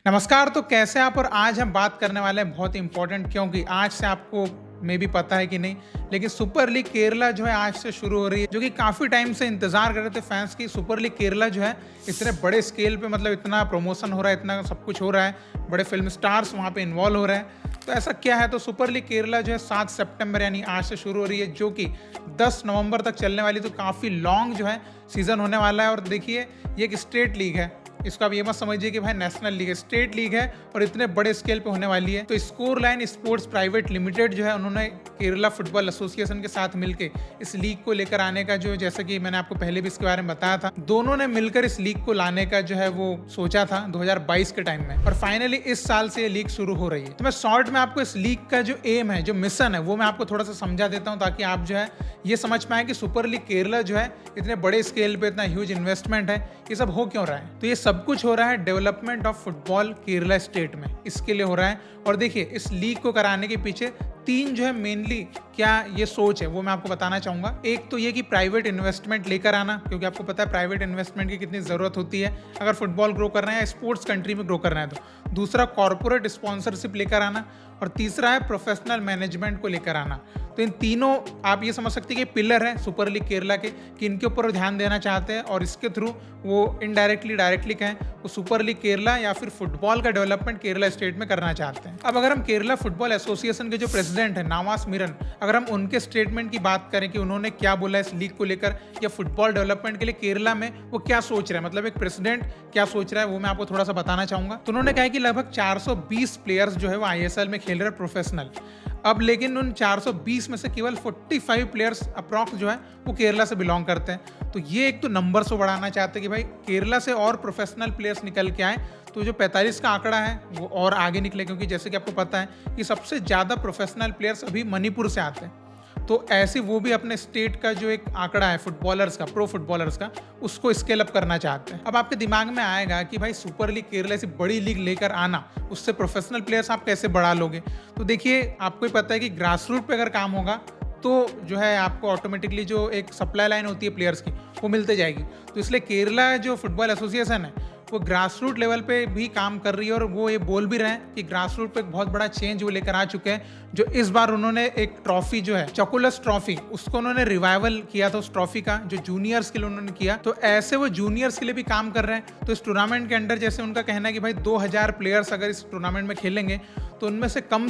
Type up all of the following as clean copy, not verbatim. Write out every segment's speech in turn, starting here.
नमस्कार। तो कैसे आप? और आज हम बात करने वाले हैं बहुत इंपॉर्टेंट, क्योंकि आज से आपको मे भी पता है कि नहीं, लेकिन सुपर लीग केरला जो है आज से शुरू हो रही है, जो कि काफ़ी टाइम से इंतजार कर रहे थे फैंस की। सुपर लीग केरला जो है इतने बड़े स्केल पे, मतलब इतना प्रमोशन हो रहा है, इतना सब कुछ हो रहा है, बड़े फिल्म स्टार्स वहाँ पे इन्वॉल्व हो रहे हैं। तो ऐसा क्या है? तो सुपर लीग केरला जो है 7 सितंबर यानी आज से शुरू हो रही है, जो कि 10 नवंबर तक चलने वाली। तो काफ़ी लॉन्ग जो है सीज़न होने वाला है। और देखिए, ये एक स्टेट लीग है, इसको आप ये मत समझिए कि भाई नेशनल लीग है, स्टेट लीग है और इतने बड़े स्केल पे होने वाली है। तो score line sports private limited जो है, उन्होंने केरला फुटबॉल एसोसिएशन के साथ मिलकर इस लीग को लेकर आने का, जो जैसा कि मैंने आपको पहले भी इसके बारे में बताया था, दोनों ने मिलकर इस लीग को लाने का जो है वो सोचा था 2022 के टाइम में। और फाइनली इस साल से ये लीग शुरू हो रही है। तो मैं शॉर्ट में आपको इस लीग का जो एम है, जो मिशन है, वो मैं आपको थोड़ा सा समझा देता हूँ, ताकि आप जो है ये समझ पाए कि सुपर लीग केरला जो है इतने बड़े स्केल पे, इतना ह्यूज इन्वेस्टमेंट है, ये सब हो क्यों रहा है। तो ये सब कुछ हो रहा है development of football Kerala state में, इसके लिए हो रहा है। और देखिए, इस लीग को कराने के पीछे 3 जो है मेनली क्या ये सोच है, वो मैं आपको बताना चाहूंगा। एक तो ये कि प्राइवेट इन्वेस्टमेंट लेकर आना, क्योंकि आपको पता है प्राइवेट इन्वेस्टमेंट की कितनी ज़रूरत होती है अगर फुटबॉल ग्रो करना है या स्पोर्ट्स कंट्री में ग्रो करना है तो। दूसरा, कॉर्पोरेट स्पॉन्सरशिप लेकर आना। और तीसरा है प्रोफेशनल मैनेजमेंट को लेकर आना। तो इन तीनों आप ये समझ सकते हैं कि पिलर है सुपर लीग केरला के, कि इनके ऊपर वो ध्यान देना चाहते हैं और इसके थ्रू वो इनडायरेक्टली डायरेक्टली कहें वो सुपर लीग केरला या फिर फुटबॉल का डेवलपमेंट केरला स्टेट में करना चाहते हैं। अब अगर हम केरला फुटबॉल एसोसिएशन के जो प्रेसिडेंट है नवास मिरन, अगर हम उनके स्टेटमेंट की बात करें कि उन्होंने क्या बोला इस लीग को लेकर या फुटबॉल डेवलपमेंट के लिए केरला में वो क्या सोच रहे हैं, मतलब एक प्रेसिडेंट क्या सोच रहा है, वो मैं आपको थोड़ा सा बताना चाहूंगा। तो उन्होंने कहा कि लगभग 420 प्लेयर्स जो है वो ISL में खेल रहे हैं प्रोफेशनल। अब लेकिन उन 420 में से केवल 45 प्लेयर्स अप्रॉक्स जो है वो केरला से बिलोंग करते हैं। तो ये एक तो नंबर्स को बढ़ाना चाहते हैं कि भाई केरला से और प्रोफेशनल प्लेयर्स निकल के आए, तो जो 45 का आंकड़ा है वो और आगे निकले, क्योंकि जैसे कि आपको पता है कि सबसे ज़्यादा प्रोफेशनल प्लेयर्स अभी मणिपुर से आते हैं। तो ऐसे वो भी अपने स्टेट का जो एक आंकड़ा है फुटबॉलर्स का, प्रो फुटबॉलर्स का, उसको स्केल अप करना चाहते हैं। अब आपके दिमाग में आएगा कि भाई सुपर लीग केरला ऐसी बड़ी लीग लेकर आना, उससे प्रोफेशनल प्लेयर्स आप कैसे बढ़ा लोगे। तो देखिए, आपको ही पता है कि ग्रास रूट पे अगर काम होगा तो जो है आपको ऑटोमेटिकली जो एक सप्लाई लाइन होती है प्लेयर्स की वो मिलते जाएगी। तो इसलिए केरला जो फुटबॉल एसोसिएशन है वो ग्रास रूट लेवल पे भी काम कर रही है और वो ये बोल भी रहे हैं कि ग्रास रूट पे एक बहुत बड़ा चेंज वो लेकर आ चुके हैं। जो इस बार उन्होंने एक ट्रॉफी जो है चॉकोलस ट्रॉफी, उसको उन्होंने रिवाइवल किया था उस ट्रॉफी का, जो जूनियर्स के लिए उन्होंने किया। तो ऐसे वो जूनियर्स के लिए भी काम कर रहे हैं। तो इस टूर्नामेंट के अंडर जैसे उनका कहना है कि भाई 2000 प्लेयर्स अगर इस टूर्नामेंट में खेलेंगे तो उनमें से कम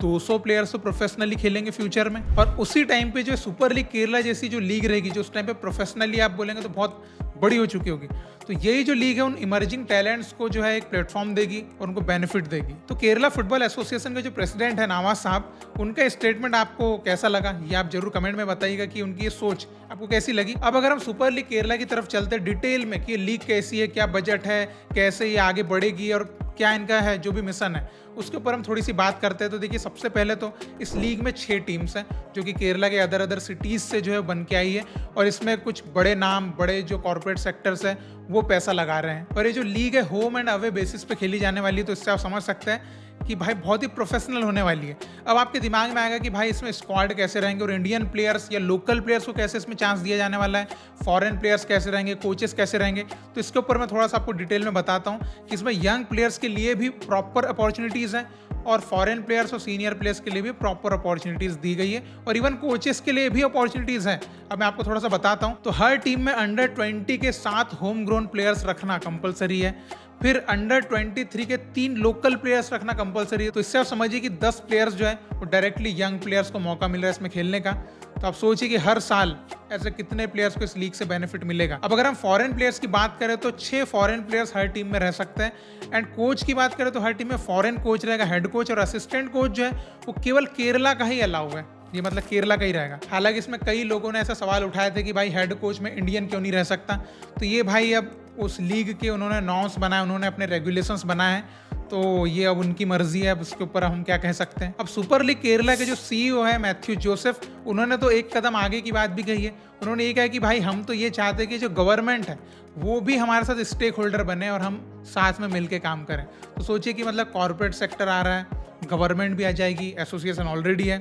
200 प्लेयर्स तो प्रोफेशनली खेलेंगे फ्यूचर में। और उसी टाइम पे जो सुपर लीग केरला जैसी जो लीग रहेगी, जो उस टाइम पे प्रोफेशनली आप बोलेंगे तो बहुत बड़ी हो चुकी होगी, तो यही जो लीग है उन इमर्जिंग टैलेंट्स को जो है एक प्लेटफॉर्म देगी और उनको बेनिफिट देगी। तो केरला फुटबॉल एसोसिएशन के जो प्रेसिडेंट है नवाज साहब, उनका स्टेटमेंट आपको कैसा लगा ये आप जरूर कमेंट में बताइएगा कि उनकी ये सोच आपको कैसी लगी। अब अगर हम सुपर लीग केरला की तरफ चलते हैं डिटेल में कि लीग कैसी है, क्या बजट है, कैसे ये आगे बढ़ेगी और क्या इनका है जो भी मिशन है, उसके ऊपर हम थोड़ी सी बात करते हैं। तो देखिए, सबसे पहले तो इस लीग में 6 टीम्स हैं जो कि केरला के अदर सिटीज़ से जो है बन के आई है, और इसमें कुछ बड़े नाम, बड़े जो कॉर्पोरेट सेक्टर्स हैं वो पैसा लगा रहे हैं। और ये जो लीग है होम एंड अवे बेसिस पे खेली जाने वाली है, तो इससे आप समझ सकते हैं कि भाई बहुत ही प्रोफेशनल होने वाली है। अब आपके दिमाग में आएगा कि भाई इसमें स्क्वाड कैसे रहेंगे और इंडियन प्लेयर्स या लोकल प्लेयर्स को कैसे इसमें चांस दिया जाने वाला है, फॉरेन प्लेयर्स कैसे रहेंगे, कोचेस कैसे रहेंगे। तो इसके ऊपर मैं थोड़ा सा आपको डिटेल में बताता हूँ कि इसमें यंग प्लेयर्स के लिए भी प्रॉपर अपॉर्चुनिटीज़ हैं और फॉरेन प्लेयर्स और सीनियर प्लेयर्स के लिए भी प्रॉपर अपॉर्चुनिटीज़ दी गई है, और इवन कोचेस के लिए भी अपॉर्चुनिटीज़ हैं। अब मैं आपको थोड़ा सा बताता हूँ। तो हर टीम में अंडर 20 के 7 होम ग्रोन प्लेयर्स रखना कंपलसरी है, फिर अंडर 23 के 3 लोकल प्लेयर्स रखना कंपलसरी है। तो इससे आप समझिए कि 10 प्लेयर्स जो है वो डायरेक्टली यंग प्लेयर्स को मौका मिल रहा है इसमें खेलने का। तो आप सोचिए कि हर साल ऐसे कितने प्लेयर्स को इस लीग से बेनिफिट मिलेगा। अब अगर हम फॉरेन प्लेयर्स की बात करें तो 6 फॉरेन प्लेयर्स हर टीम में रह सकते हैं। एंड कोच की बात करें तो हर टीम में फॉरेन कोच रहेगा, हेड कोच, और असिस्टेंट कोच जो है वो केवल केरला का ही अलाउ है, ये मतलब केरला का ही रहेगा। हालांकि इसमें कई लोगों ने ऐसा सवाल उठाए थे कि भाई हेड कोच में इंडियन क्यों नहीं रह सकता। तो ये भाई अब उस लीग के उन्होंने नॉर्म्स बनाए, उन्होंने अपने रेगुलेशंस बनाए हैं, तो ये अब उनकी मर्जी है, अब उसके ऊपर हम क्या कह सकते हैं। अब सुपर लीग केरला के जो CEO है मैथ्यू जोसेफ, उन्होंने तो एक कदम आगे की बात भी कही है। उन्होंने ये कहा कि भाई हम तो ये चाहते हैं कि जो गवर्नमेंट है वो भी हमारे साथ स्टेक होल्डर बने और हम साथ में मिलकर काम करें। तो सोचिए कि मतलब कॉर्पोरेट सेक्टर आ रहा है, गवर्नमेंट भी आ जाएगी, एसोसिएशन ऑलरेडी है,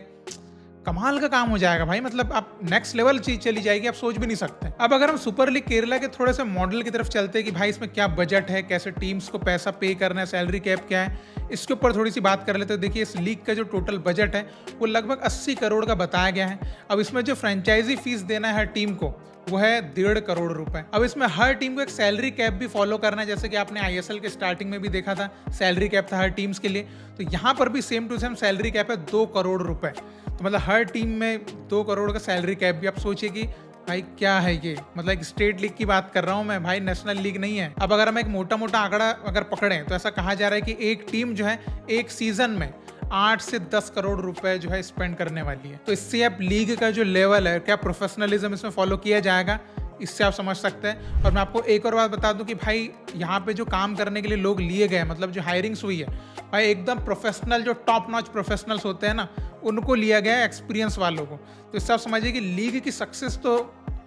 कमाल का काम हो जाएगा भाई। मतलब आप नेक्स्ट लेवल चीज चली जाएगी, आप सोच भी नहीं सकते। अब अगर हम सुपर लीग केरला के थोड़े से मॉडल की तरफ चलते हैं कि भाई इसमें क्या बजट है, कैसे टीम्स को पैसा पे करना है, सैलरी कैप क्या है, इसके ऊपर थोड़ी सी बात कर लेते हैं। देखिए इस लीग का जो टोटल बजट है वो लगभग 80 करोड़ का बताया गया है। अब इसमें जो फ्रेंचाइजी फीस देना है हर टीम को वो है 1.5 करोड़ रुपए। अब इसमें हर टीम को एक सैलरी कैप भी फॉलो करना है, जैसे कि आपने आईएसएल के स्टार्टिंग में भी देखा था सैलरी कैप था हर टीम्स के लिए, तो यहाँ पर भी same to same salary cap है 2 करोड़ रुपए। तो मतलब हर टीम में 2 करोड़ का सैलरी कैप भी। आप सोचिए कि भाई क्या है ये, मतलब एक स्टेट लीग की बात कर रहा हूँ मैं भाई, नेशनल लीग नहीं है। अब अगर हम एक मोटा मोटा आंकड़ा अगर पकड़ें तो ऐसा कहा जा रहा है कि एक टीम जो है एक सीजन में 8 से 10 करोड़ रुपए जो है स्पेंड करने वाली है। तो इससे आप लीग का जो लेवल है, क्या प्रोफेशनलिज्म इसमें फॉलो किया जाएगा, इससे आप समझ सकते हैं। और मैं आपको एक और बात बता दूं कि भाई यहाँ पे जो काम करने के लिए लोग लिए गए, मतलब जो हायरिंग्स हुई है भाई एकदम प्रोफेशनल, जो टॉप नॉच प्रोफेशनल्स होते हैं ना उनको लिया गया है, एक्सपीरियंस वालों को। तो इससे आप समझिए कि लीग की सक्सेस तो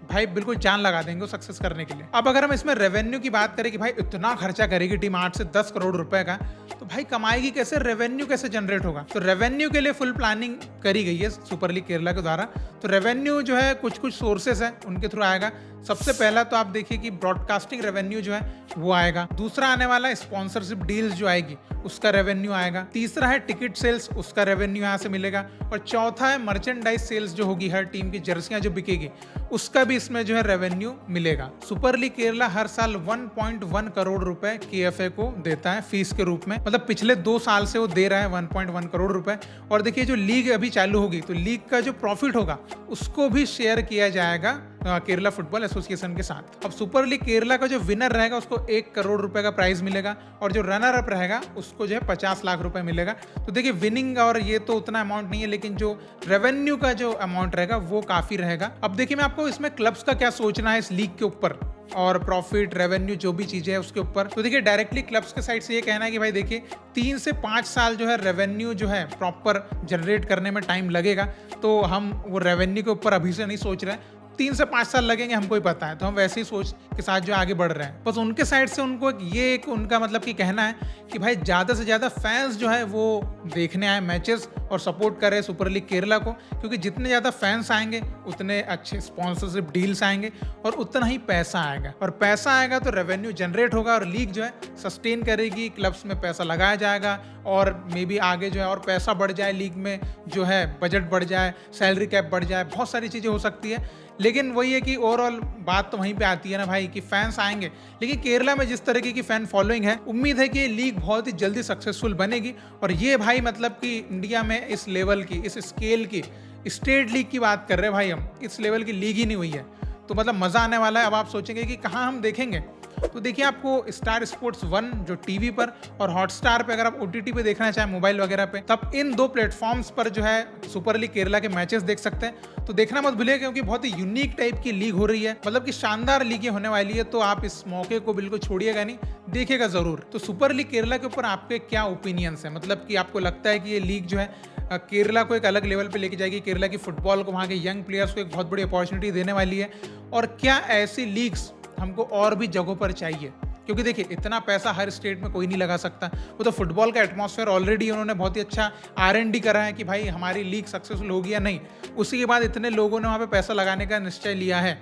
भाई बिल्कुल जान लगा देंगे सक्सेस करने के लिए। अब अगर हम इसमें रेवेन्यू की बात करें कि भाई इतना खर्चा करेगी टीम 8 से 10 करोड़ रुपए का, तो भाई कमाएगी कैसे, रेवेन्यू कैसे जनरेट होगा। तो रेवेन्यू के लिए फुल प्लानिंग करी गई है सुपर लीग केरला के द्वारा। तो रेवेन्यू जो है कुछ कुछ सोर्सेस है उनके थ्रू आएगा। सबसे पहला तो आप देखिए कि ब्रॉडकास्टिंग रेवेन्यू जो है वो आएगा। दूसरा आने वाला है स्पॉन्सरशिप डील्स जो आएगी उसका रेवेन्यू आएगा। तीसरा है टिकट सेल्स, उसका रेवेन्यू यहाँ से मिलेगा। और चौथा है मर्चेंडाइज सेल्स जो होगी, हर टीम की जर्सियां जो बिकेगी उसका भी इसमें जो है रेवेन्यू मिलेगा। सुपर लीग केरला हर साल 1.1 करोड़ रुपए केएफए को देता है फीस के रूप में, मतलब पिछले 2 साल से वो दे रहा है 1.1 करोड़ रुपए। और देखिए जो लीग अभी चालू होगी तो लीग का जो प्रॉफिट होगा उसको भी शेयर किया जाएगा केरला फुटबॉल एसोसिएशन के साथ। अब सुपर लीग केरला का जो विनर रहेगा उसको 1 करोड़ रुपए का प्राइज मिलेगा और जो रनर अप रहेगा उसको जो है 50 लाख रुपए मिलेगा। तो देखिए विनिंग और ये तो उतना अमाउंट नहीं है, लेकिन जो रेवेन्यू का जो अमाउंट रहेगा वो काफी रहेगा। अब देखिए मैं आपको इसमें क्लब्स का क्या सोचना है इस लीग के ऊपर और प्रॉफिट रेवेन्यू जो भी चीजें है उसके ऊपर। तो देखिए डायरेक्टली क्लब्स के साइड से ये कहना है कि भाई देखिए 3 से 5 साल जो है रेवेन्यू जो है प्रॉपर जनरेट करने में टाइम लगेगा। तो हम वो रेवेन्यू के ऊपर अभी से नहीं सोच रहे हैं, 3 से 5 साल लगेंगे हमको ही पता है, तो हम वैसे ही सोच के साथ जो आगे बढ़ रहे हैं। बस उनके साइड से उनको एक उनका मतलब कि कहना है कि भाई ज़्यादा से ज़्यादा फैंस जो है वो देखने आए मैचेस और सपोर्ट करें सुपर लीग केरला को, क्योंकि जितने ज़्यादा फैंस आएंगे उतने अच्छे स्पॉन्सरशिप डील्स आएंगे और उतना ही पैसा आएगा। और पैसा आएगा तो रेवेन्यू जनरेट होगा और लीग जो है सस्टेन करेगी, क्लब्स में पैसा लगाया जाएगा और मे बी आगे जो है और पैसा बढ़ जाए, लीग में जो है बजट बढ़ जाए, सैलरी कैप बढ़ जाए, बहुत सारी चीज़ें हो सकती है। लेकिन वही है कि ओवरऑल बात तो वहीं पे आती है ना भाई कि फैंस आएंगे। लेकिन केरला में जिस तरीके की फैन फॉलोइंग है, उम्मीद है कि ये लीग बहुत ही जल्दी सक्सेसफुल बनेगी। और ये भाई मतलब कि इंडिया में इस लेवल की, इस स्केल की स्टेट लीग की बात कर रहे हैं भाई, हम इस लेवल की लीग ही नहीं हुई है, तो मतलब मज़ा आने वाला है। अब आप सोचेंगे कि कहाँ हम देखेंगे, तो देखिए आपको स्टार स्पोर्ट्स 1 जो टीवी पर और हॉटस्टार पे अगर आप ओटीटी पे देखना चाहें मोबाइल वगैरह पे, तब इन 2 प्लेटफॉर्म्स पर जो है सुपर लीग केरला के मैचेस देख सकते हैं। तो देखना मत भूलिए क्योंकि बहुत ही यूनिक टाइप की लीग हो रही है, मतलब कि शानदार लीगें होने वाली है। तो आप इस मौके को बिल्कुल छोड़िएगा नहीं, देखिएगा जरूर। तो सुपर लीग केरला के ऊपर आपके क्या ओपिनियंस है, मतलब कि आपको लगता है कि ये लीग जो है केरला को एक अलग लेवल पे लेके जाएगी, केरला की फुटबॉल को, वहाँ के यंग प्लेयर्स को एक बहुत बड़ी अपॉर्चुनिटी देने वाली है, और क्या ऐसी लीग्स हमको और भी जगहों पर चाहिए? क्योंकि देखिए इतना पैसा हर स्टेट में कोई नहीं लगा सकता। वो तो फुटबॉल का एटमॉस्फेयर ऑलरेडी उन्होंने बहुत ही अच्छा R&D करा है कि भाई हमारी लीग सक्सेसफुल होगी या नहीं, उसी के बाद इतने लोगों ने वहाँ पे पैसा लगाने का निश्चय लिया है।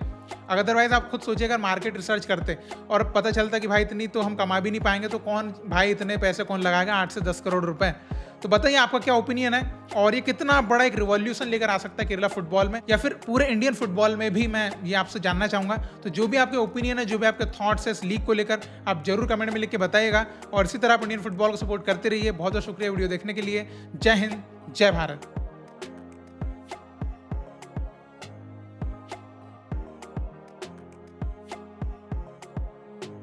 अदरवाइज आप खुद सोचिए, अगर मार्केट रिसर्च करते और पता चलता कि भाई इतनी तो हम कमा भी नहीं पाएंगे, तो कौन भाई इतने पैसे कौन लगाएगा 8 से 10 करोड़ रुपए। तो बताइए आपका क्या ओपिनियन है, और ये कितना बड़ा एक रिवॉल्यूशन लेकर आ सकता है केरला फुटबॉल में या फिर पूरे इंडियन फुटबॉल में भी, मैं ये आपसे जानना चाहूंगा। तो जो भी आपके ओपिनियन है, जो भी आपके थॉट्स है इस लीग को लेकर, आप जरूर कमेंट में लिख के बताइएगा। और इसी तरह आप इंडियन फुटबॉल को सपोर्ट करते रहिए। बहुत बहुत शुक्रिया वीडियो देखने के लिए। जय हिंद, जय भारत।